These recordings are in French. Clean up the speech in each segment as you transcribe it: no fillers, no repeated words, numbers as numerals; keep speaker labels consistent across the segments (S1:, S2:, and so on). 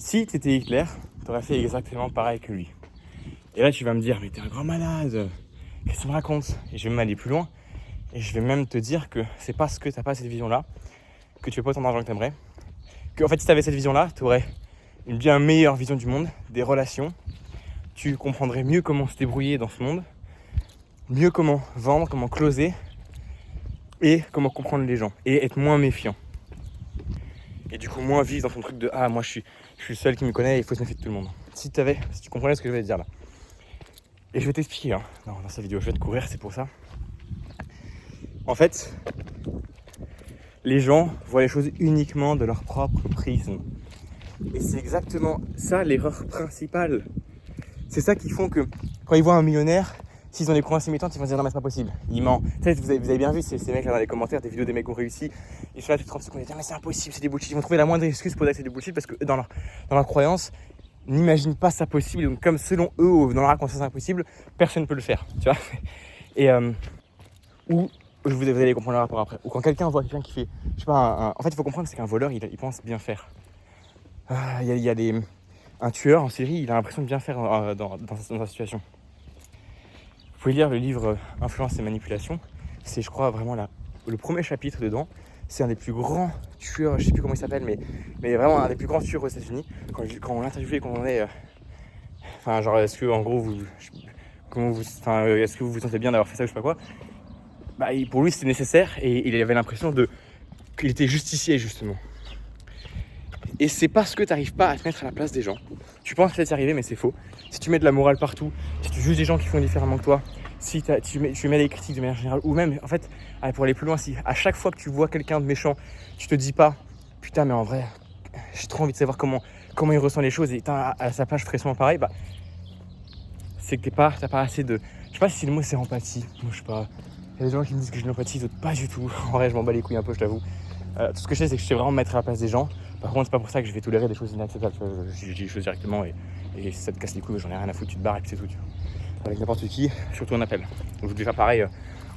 S1: Si tu étais Hitler, tu aurais fait exactement pareil que lui. Et là, tu vas me dire, mais t'es un grand malade, qu'est-ce que tu me racontes? Et je vais même aller plus loin, et je vais même te dire que c'est parce que t'as pas cette vision-là, que tu fais pas autant d'argent que t'aimerais, que en fait, si t'avais cette vision-là, tu aurais une bien meilleure vision du monde, des relations, tu comprendrais mieux comment se débrouiller dans ce monde, mieux comment vendre, comment closer, et comment comprendre les gens, et être moins méfiant. Et du coup, moins vivre dans ton truc de « Ah, moi, je suis le seul qui me connaît, il faut se méfier de tout le monde. » Si tu comprenais ce que je vais te dire là. Et je vais t'expliquer, hein, dans cette vidéo, je vais te courir, c'est pour ça. En fait, les gens voient les choses uniquement de leur propre prisme. Et c'est exactement ça l'erreur principale. C'est ça qui font que quand ils voient un millionnaire, s'ils ont des promesses limitantes, ils vont se dire non mais c'est pas possible, il ment. Tu sais, vous avez bien vu ces mecs là dans les commentaires, des vidéos des mecs qui ont réussi, ils sont là toutes 30 secondes, ils disent mais c'est impossible, c'est des bullshit. Ils vont trouver la moindre excuse pour dire que c'est des bullshit parce que dans leur croyance, n'imaginent pas ça possible. Donc comme selon eux, ou dans leur conscience impossible, personne ne peut le faire. Tu vois. Et ou vous allez comprendre le rapport après. Ou quand quelqu'un voit quelqu'un qui fait, je sais pas, en fait il faut comprendre que c'est qu'un voleur, il pense bien faire. Il y a un tueur en série, il a l'impression de bien faire dans sa situation. Vous pouvez lire le livre Influence et Manipulation. C'est, je crois, vraiment le premier chapitre dedans. C'est un des plus grands tueurs, je sais plus comment il s'appelle, mais vraiment un des plus grands tueurs aux États-Unis. Quand on l'interviewait, quand on est. Enfin, genre, est-ce que, en gros, est-ce que vous vous sentez bien d'avoir fait ça ou je sais pas quoi? Bah, pour lui, c'était nécessaire et il avait l'impression qu'il était justicier, justement. Et c'est parce que tu n'arrives pas à te mettre à la place des gens. Tu penses que ça t'y arriver, mais c'est faux. Si tu mets de la morale partout, si tu juges des gens qui font différemment que toi, si tu mets les critiques de manière générale, ou même, en fait, pour aller plus loin, si à chaque fois que tu vois quelqu'un de méchant, tu te dis pas, putain, mais en vrai, j'ai trop envie de savoir comment il ressent les choses, et à sa place, je ferais souvent pareil, bah, c'est que t'as pas assez de. Je sais pas si le mot c'est empathie. Moi, je sais pas. Il y a des gens qui me disent que j'ai de l'empathie, d'autres pas du tout. En vrai, je m'en bats les couilles un peu, je t'avoue. Tout ce que je sais, c'est que je sais vraiment me mettre à la place des gens. Par contre, c'est pas pour ça que je vais tolérer des choses inacceptables. Je dis les choses directement et si ça te casse les couilles, j'en ai rien à foutre, tu te barres et puis c'est tout. Tu vois. Avec n'importe qui, surtout en appel. Donc je vais faire pareil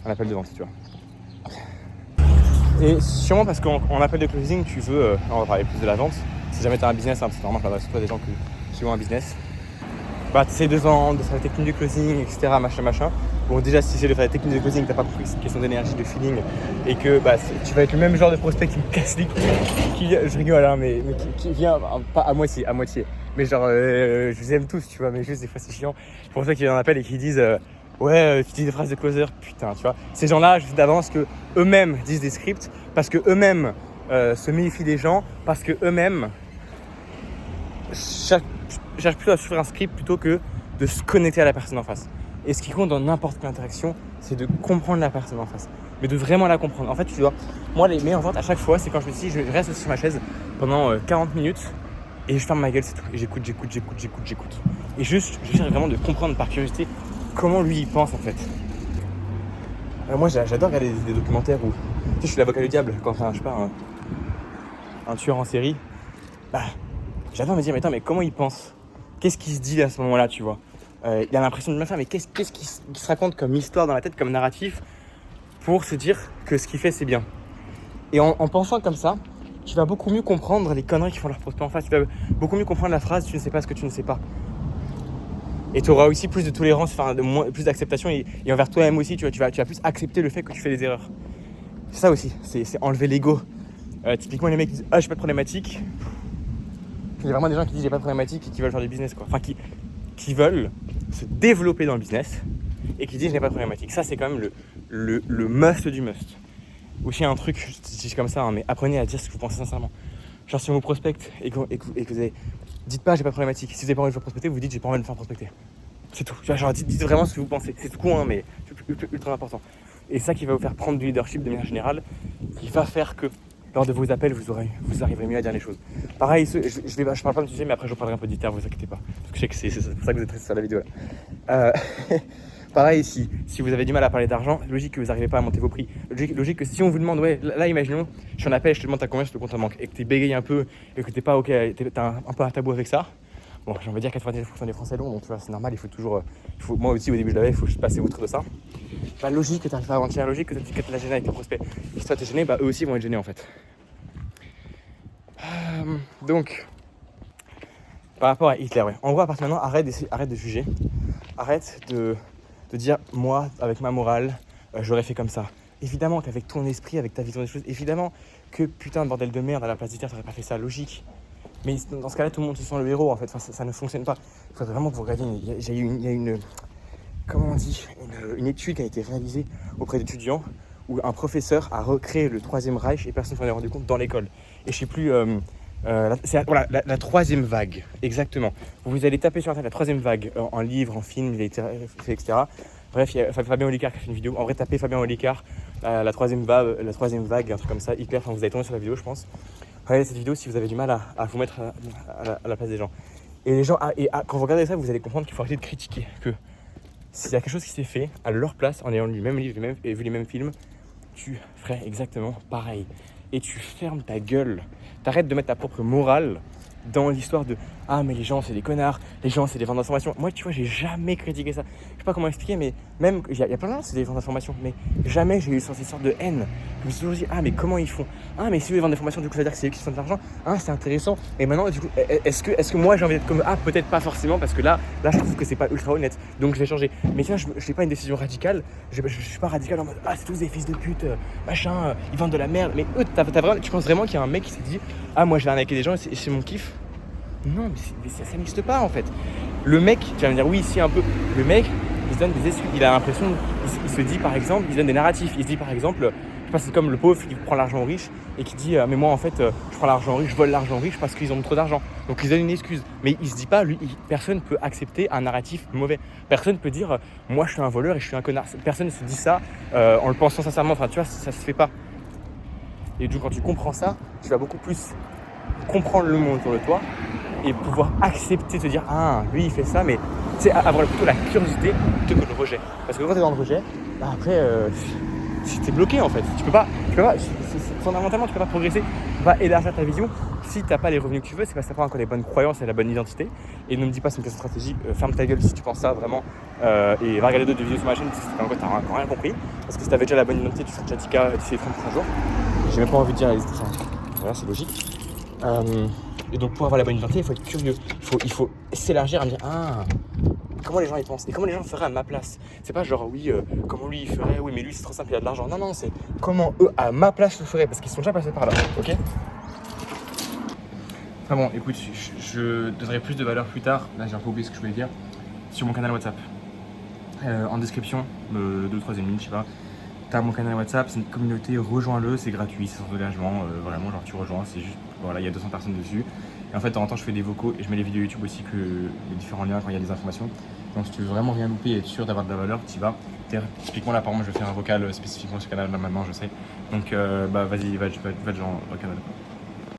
S1: en appel de vente, tu vois. Et sûrement parce qu'en appel de closing, tu veux, on va parler plus de la vente. Si jamais tu as un business, hein, c'est normal, je m'adresse surtout à des gens qui ont un business. Bah, tu essaies de vendre, de faire la technique du closing, etc. Machin. Bon, déjà, si tu essaies de faire la technique de closing, t'as pas compris que c'est une question d'énergie, de feeling, et que bah, tu vas être le même genre de prospect qui me casse les couilles, je rigole, hein, mais qui vient, pas à moitié, mais genre, je vous aime tous, tu vois, mais juste des fois c'est chiant. C'est pour ça qu'ils en appellent et qu'ils disent, ouais, tu dis des phrases de closer, putain, tu vois. Ces gens-là, je sais d'avance que eux-mêmes disent des scripts, parce que eux-mêmes se méfient des gens, parce que eux-mêmes cherchent plutôt à suivre un script plutôt que de se connecter à la personne en face. Et ce qui compte dans n'importe quelle interaction, c'est de comprendre la personne en face. Mais de vraiment la comprendre. En fait, tu vois, moi, les meilleures ventes à chaque fois, c'est quand je me dis, je reste sur ma chaise pendant 40 minutes et je ferme ma gueule, c'est tout. Et j'écoute. Et juste, je cherche vraiment de comprendre par curiosité comment lui, il pense en fait. Moi, j'adore regarder des documentaires où, tu sais, je suis l'avocat du diable quand, je sais pas, un tueur en série. Bah, j'adore me dire, mais attends, mais comment il pense? Qu'est-ce qu'il se dit à ce moment-là, tu vois? Il a l'impression de me faire, mais qu'est-ce qu'il se raconte comme histoire dans la tête, comme narratif, pour se dire que ce qu'il fait, c'est bien. Et en pensant comme ça, tu vas beaucoup mieux comprendre les conneries qui font leurs prospects en face. Tu vas beaucoup mieux comprendre la phrase « tu ne sais pas ce que tu ne sais pas ». Et tu auras aussi plus de tolérance, plus d'acceptation et envers toi-même aussi, tu vas plus accepter le fait que tu fais des erreurs. C'est ça aussi, c'est enlever l'ego. Typiquement, les mecs qui disent « ah, j'ai pas de problématique ». Il y a vraiment des gens qui disent « j'ai pas de problématique » et qui veulent faire du business, quoi. Enfin, qui veulent se développer dans le business et qui disent je n'ai pas de problématique. Ça, c'est quand même le must du must. Aussi un truc, je dis comme ça, hein, mais apprenez à dire ce que vous pensez sincèrement. Genre si on vous prospecte et que vous avez, dites pas j'ai pas de problématique. Si vous n'avez pas envie de faire prospecter, vous dites j'ai pas envie de me faire prospecter. C'est tout. Genre dites vraiment ce que vous pensez. C'est tout con, hein, mais c'est ultra important. Et c'est ça qui va vous faire prendre du leadership de manière générale, qui va faire que lors de vos appels, vous arriverez mieux à dire les choses. Pareil, je parle pas de sujet, mais après je parlerai un peu d'ITER, vous inquiétez pas. Parce que je sais que c'est pour ça que vous êtes resté sur la vidéo là. Pareil, si vous avez du mal à parler d'argent, logique que vous n'arrivez pas à monter vos prix. Logique que si on vous demande, ouais, là imaginons, je suis en appel, je te demande t'as combien sur le compte en banque, et que t'es bégayé un peu, et que t'es pas ok, t'as un peu un tabou avec ça. Bon, j'ai envie de dire 99% des Français l'ont, donc tu vois, c'est normal, moi aussi au début je l'avais, il faut passer outre de ça. Bah, logique que tu n'arrives pas à mentir, logique que tu la gêner avec tes prospects. Et si toi t'es gêné, bah eux aussi vont être gênés en fait. Donc, Par rapport à Hitler, ouais. En gros, à partir de maintenant, arrête de juger. Arrête de dire, moi, avec ma morale, j'aurais fait comme ça. Évidemment qu'avec ton esprit, avec ta vision des choses, évidemment que putain de bordel de merde, à la place d'Hitler, t'aurais pas fait ça, logique. Mais dans ce cas-là, tout le monde se sent le héros, en fait. Enfin, ça ne fonctionne pas. Il faudrait vraiment que vous regardiez. Il y a une comment on dit, une étude qui a été réalisée auprès d'étudiants où un professeur a recréé le Troisième Reich et personne ne s'en est rendu compte dans l'école. Et je sais plus, voilà, la troisième vague, exactement. Vous allez taper sur internet la troisième vague, en livre, en film, il a été fait, etc. Bref, il y a Fabien Olicard qui a fait une vidéo. En vrai, tapez Fabien Olicard, la troisième vague, un truc comme ça, Hitler, enfin, vous allez tomber sur la vidéo, je pense. Regardez cette vidéo si vous avez du mal à vous mettre à la place des gens. Et les gens, quand vous regardez ça, vous allez comprendre qu'il faut arrêter de critiquer. Que s'il y a quelque chose qui s'est fait à leur place, en ayant lu le même livre et vu les mêmes films, tu ferais exactement pareil. Et tu fermes ta gueule. T'arrêtes de mettre ta propre morale dans l'histoire de « Ah, mais les gens, c'est des connards. Les gens, c'est des vendeurs d'informations. » Moi, tu vois, j'ai jamais critiqué ça. Je sais pas comment expliquer, mais même... Il y a plein de gens, c'est des vendeurs d'informations. Mais jamais j'ai eu cette sorte de haine. Je me suis toujours dit « Ah, mais comment ils font ? Ah, mais si eux, ils vendent des informations, du coup, ça veut dire que c'est eux qui se font de l'argent. Ah, c'est intéressant. » Et maintenant, du coup, est-ce que moi, j'ai envie d'être comme eux ? Ah, peut-être pas forcément, parce que là, je trouve que c'est pas ultra honnête. Donc, je vais changer. Mais tiens, je fais pas une décision radicale. Je suis pas radical en mode « Ah, c'est tous des fils de pute, machin, ils vendent de la merde. » Mais eux, tu penses vraiment qu'il y a un mec qui s'est dit « Ah, moi, je vais arnaquer des gens et c'est mon kiff ?» Non, mais ça n'existe pas en fait. Le mec, tu vas me dire oui, si un peu. Le mec, il se donne des excuses. Il a l'impression, il se dit par exemple, il se donne des narratifs. Il se dit par exemple, je sais pas, c'est comme le pauvre qui prend l'argent aux riches et qui dit mais moi en fait, je prends l'argent aux riches, je vole l'argent aux riches parce qu'ils ont trop d'argent. Donc il se donne une excuse. Mais il se dit pas, lui, personne peut accepter un narratif mauvais. Personne peut dire moi je suis un voleur et je suis un connard. Personne ne se dit ça en le pensant sincèrement. Enfin, tu vois, ça se fait pas. Et du coup, quand tu comprends ça, tu vas beaucoup plus comprendre le monde autour de toi et pouvoir accepter, te dire ah lui il fait ça, mais tu sais, avoir plutôt la curiosité plutôt que le rejet. Parce que quand t'es dans le rejet, après t'es bloqué en fait. Tu peux pas fondamentalement tu peux pas progresser, tu peux pas élargir ta vision si t'as pas les revenus que tu veux. C'est parce que t'as pas encore les bonnes croyances et la bonne identité. Et ne me dis pas c'est une question de stratégie, ferme ta gueule si tu penses ça vraiment, et va regarder d'autres vidéos sur ma chaîne si t'as encore rien compris. Parce que si t'avais déjà la bonne identité, tu serais déjà Tika d'ici les 30 prochains jours. J'ai même pas envie de dire voilà, c'est logique. Et donc pour avoir la bonne identité, il faut être curieux. Il faut s'élargir à me dire ah comment les gens y pensent et comment les gens feraient à ma place. C'est pas genre oui comment lui il ferait, oui mais lui c'est trop simple, il a de l'argent. Non, c'est comment eux à ma place le feraient parce qu'ils sont déjà passés par là. Ok. Enfin bon, écoute, je donnerai plus de valeur plus tard. Là j'ai un peu oublié ce que je voulais dire sur mon canal WhatsApp. En description de 2-3 minutes, je sais pas. T'as mon canal WhatsApp, c'est une communauté, rejoins-le, c'est gratuit, c'est sans engagement, vraiment genre tu rejoins, c'est juste, voilà, il y a 200 personnes dessus. Et en fait, de temps en temps, je fais des vocaux et je mets les vidéos YouTube aussi, les différents liens quand il y a des informations. Donc si tu veux vraiment rien louper et être sûr d'avoir de la valeur, tu y vas. Typiquement là, par exemple, je vais faire un vocal spécifiquement sur le canal, là maintenant, je sais. Donc vas-y, va le canal.